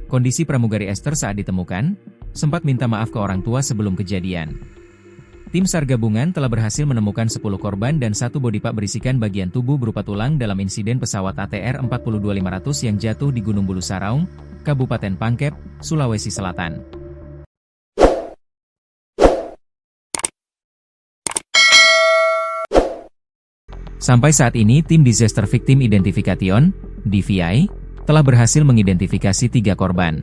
Kondisi pramugari Esther saat ditemukan, sempat minta maaf ke orang tua sebelum kejadian. Tim SAR gabungan telah berhasil menemukan 10 korban dan 1 bodypak berisikan bagian tubuh berupa tulang dalam insiden pesawat ATR 42500 yang jatuh di Gunung Bulu Saraung, Kabupaten Pangkep, Sulawesi Selatan. Sampai saat ini tim Disaster Victim Identification, DVI, telah berhasil mengidentifikasi 3 korban.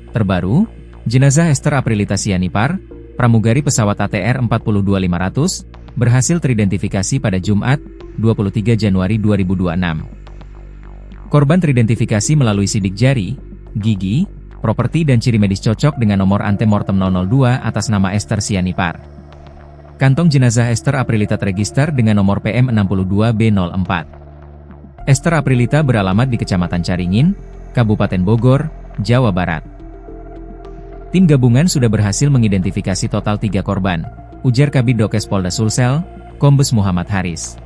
Terbaru, jenazah Esther Aprilita Sianipar, pramugari pesawat ATR 42500, berhasil teridentifikasi pada Jumat, 23 Januari 2026. Korban teridentifikasi melalui sidik jari, gigi, properti dan ciri medis cocok dengan nomor antemortem 002 atas nama Esther Sianipar. Kantong jenazah Esther Aprilita terregister dengan nomor PM62B04. Esther Aprilita beralamat di Kecamatan Caringin, Kabupaten Bogor, Jawa Barat. Tim gabungan sudah berhasil mengidentifikasi total 3 korban, ujar Kabid Dokes Polda Sulsel, Kombes Muhammad Haris.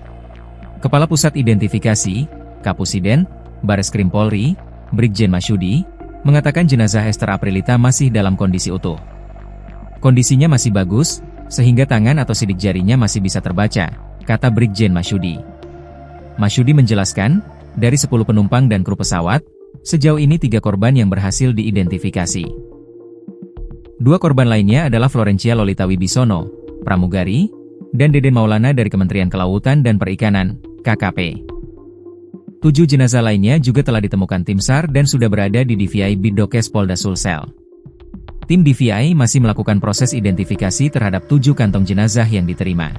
Kepala Pusat Identifikasi, Kapusiden, Bareskrim Polri, Brigjen Masyudi, mengatakan jenazah Esther Aprilita masih dalam kondisi utuh. Kondisinya masih bagus, sehingga tangan atau sidik jarinya masih bisa terbaca, kata Brigjen Masyudi. Masyudi menjelaskan, dari 10 penumpang dan kru pesawat, sejauh ini 3 korban yang berhasil diidentifikasi. 2 korban lainnya adalah Florencia Lolita Wibisono, pramugari, dan Deden Maulana dari Kementerian Kelautan dan Perikanan, KKP. 7 jenazah lainnya juga telah ditemukan tim SAR dan sudah berada di DVI Biddokes Polda Sulsel. Tim DVI masih melakukan proses identifikasi terhadap 7 kantong jenazah yang diterima.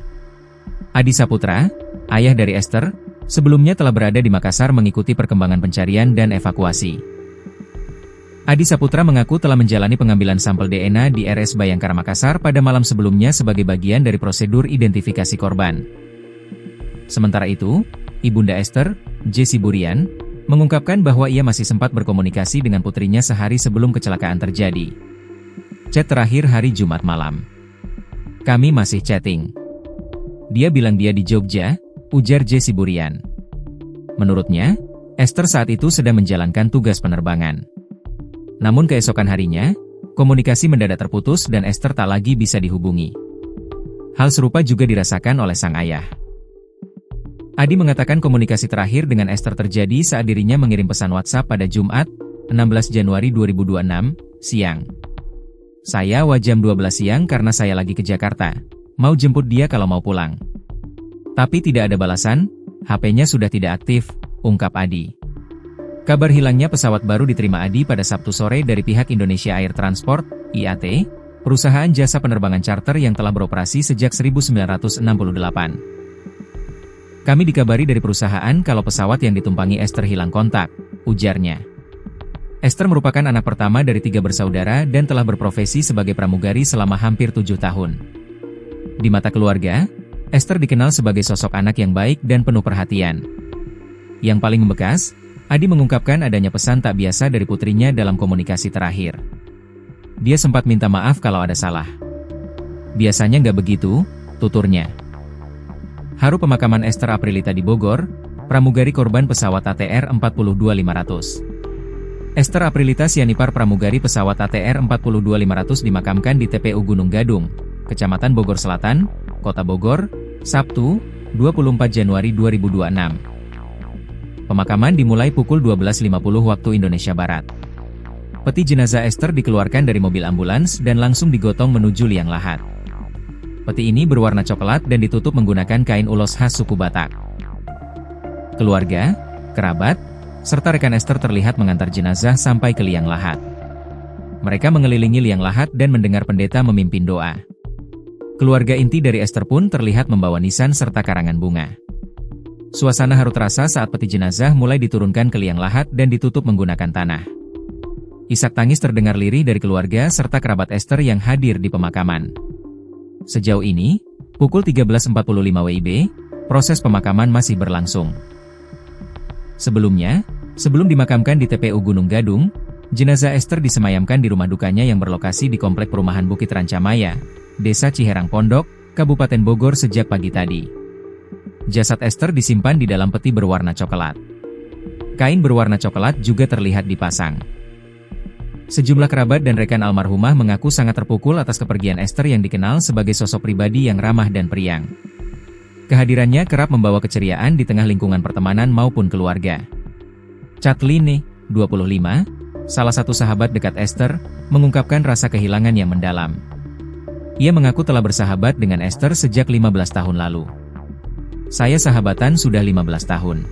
Adi Saputra, ayah dari Esther, sebelumnya telah berada di Makassar mengikuti perkembangan pencarian dan evakuasi. Adi Saputra mengaku telah menjalani pengambilan sampel DNA di RS Bayangkara Makassar pada malam sebelumnya sebagai bagian dari prosedur identifikasi korban. Sementara itu, Ibunda Esther, Jessie Burian, mengungkapkan bahwa ia masih sempat berkomunikasi dengan putrinya sehari sebelum kecelakaan terjadi. Chat terakhir hari Jumat malam. Kami masih chatting. Dia bilang dia di Jogja, ujar Jessie Burian. Menurutnya, Esther saat itu sedang menjalankan tugas penerbangan. Namun keesokan harinya, komunikasi mendadak terputus dan Esther tak lagi bisa dihubungi. Hal serupa juga dirasakan oleh sang ayah. Adi mengatakan komunikasi terakhir dengan Esther terjadi saat dirinya mengirim pesan WhatsApp pada Jumat, 16 Januari 2026, siang. Saya jam 12 siang karena saya lagi ke Jakarta. Mau jemput dia kalau mau pulang. Tapi tidak ada balasan, HP-nya sudah tidak aktif, ungkap Adi. Kabar hilangnya pesawat baru diterima Adi pada Sabtu sore dari pihak Indonesia Air Transport, IAT, perusahaan jasa penerbangan charter yang telah beroperasi sejak 1968. Kami dikabari dari perusahaan kalau pesawat yang ditumpangi Esther hilang kontak, ujarnya. Esther merupakan anak pertama dari 3 bersaudara dan telah berprofesi sebagai pramugari selama hampir 7 tahun. Di mata keluarga, Esther dikenal sebagai sosok anak yang baik dan penuh perhatian. Yang paling membekas, Adi mengungkapkan adanya pesan tak biasa dari putrinya dalam komunikasi terakhir. Dia sempat minta maaf kalau ada salah. Biasanya nggak begitu, tuturnya. Haru pemakaman Esther Aprilita di Bogor, pramugari korban pesawat ATR 42500. Esther Aprilita Sianipar pramugari pesawat ATR 42500 dimakamkan di TPU Gunung Gadung, Kecamatan Bogor Selatan, Kota Bogor, Sabtu, 24 Januari 2026. Pemakaman dimulai pukul 12.50 waktu Indonesia Barat. Peti jenazah Esther dikeluarkan dari mobil ambulans dan langsung digotong menuju liang lahat. Peti ini berwarna coklat dan ditutup menggunakan kain ulos khas suku Batak. Keluarga, kerabat, serta rekan Esther terlihat mengantar jenazah sampai ke liang lahat. Mereka mengelilingi liang lahat dan mendengar pendeta memimpin doa. Keluarga inti dari Esther pun terlihat membawa nisan serta karangan bunga. Suasana haru terasa saat peti jenazah mulai diturunkan ke liang lahat dan ditutup menggunakan tanah. Isak tangis terdengar lirih dari keluarga serta kerabat Esther yang hadir di pemakaman. Sejauh ini, pukul 13.45 WIB, proses pemakaman masih berlangsung. Sebelumnya, sebelum dimakamkan di TPU Gunung Gadung, jenazah Esther disemayamkan di rumah dukanya yang berlokasi di Komplek Perumahan Bukit Rancamaya, Desa Ciherang Pondok, Kabupaten Bogor sejak pagi tadi. Jasad Esther disimpan di dalam peti berwarna coklat. Kain berwarna coklat juga terlihat dipasang. Sejumlah kerabat dan rekan almarhumah mengaku sangat terpukul atas kepergian Esther yang dikenal sebagai sosok pribadi yang ramah dan periang. Kehadirannya kerap membawa keceriaan di tengah lingkungan pertemanan maupun keluarga. Chatlini, 25, salah satu sahabat dekat Esther, mengungkapkan rasa kehilangan yang mendalam. Ia mengaku telah bersahabat dengan Esther sejak 15 tahun lalu. Saya sahabatan sudah 15 tahun.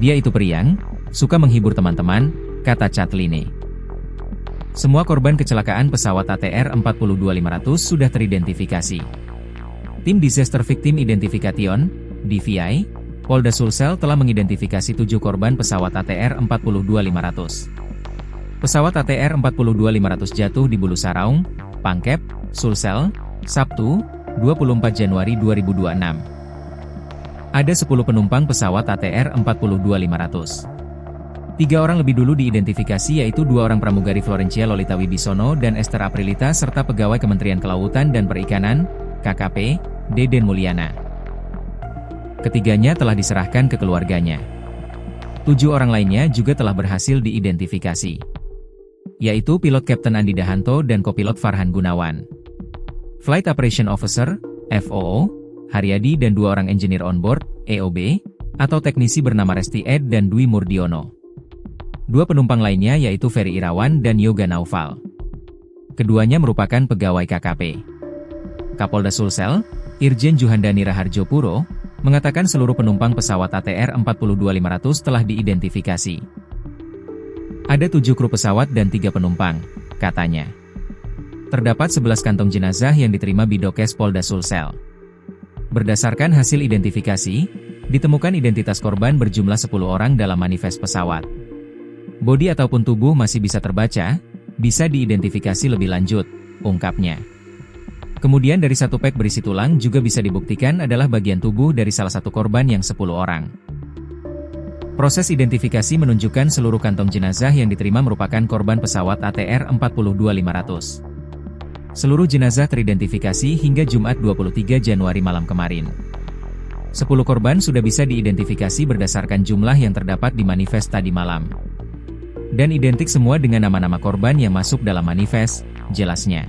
Dia itu periang, suka menghibur teman-teman, kata Chatlini. Semua korban kecelakaan pesawat ATR 42500 sudah teridentifikasi. Tim Disaster Victim Identification, DVI, Polda Sulsel telah mengidentifikasi 7 korban pesawat ATR 42500. Pesawat ATR 42500 jatuh di Bulu Saraung, Pangkep, Sulsel, Sabtu, 24 Januari 2026. Ada 10 penumpang pesawat ATR 42500. 3 orang lebih dulu diidentifikasi yaitu 2 orang pramugari Florencia Lolita Wibisono dan Esther Aprilita serta pegawai Kementerian Kelautan dan Perikanan, KKP, Deden Mulyana. Ketiganya telah diserahkan ke keluarganya. 7 orang lainnya juga telah berhasil diidentifikasi, yaitu pilot Kapten Andi Dahanto dan kopilot Farhan Gunawan. Flight Operation Officer, FOO, Haryadi dan 2 orang engineer onboard, EOB, atau teknisi bernama Resti Ed dan Dwi Murdiono. 2 penumpang lainnya yaitu Ferry Irawan dan Yoga Naufal. Keduanya merupakan pegawai KKP. Kapolda Sulsel, Irjen Juhandani Raharjo Puro, mengatakan seluruh penumpang pesawat ATR 42500 telah diidentifikasi. Ada 7 kru pesawat dan 3 penumpang, katanya. Terdapat 11 kantong jenazah yang diterima Bidokes Polda Sulsel. Berdasarkan hasil identifikasi, ditemukan identitas korban berjumlah 10 orang dalam manifest pesawat. Bodi ataupun tubuh masih bisa terbaca, bisa diidentifikasi lebih lanjut, ungkapnya. Kemudian dari 1 pack berisi tulang juga bisa dibuktikan adalah bagian tubuh dari salah satu korban yang 10 orang. Proses identifikasi menunjukkan seluruh kantong jenazah yang diterima merupakan korban pesawat ATR 42500. Seluruh jenazah teridentifikasi hingga Jumat 23 Januari malam kemarin. 10 korban sudah bisa diidentifikasi berdasarkan jumlah yang terdapat di manifest tadi malam. Dan identik semua dengan nama-nama korban yang masuk dalam manifest, jelasnya.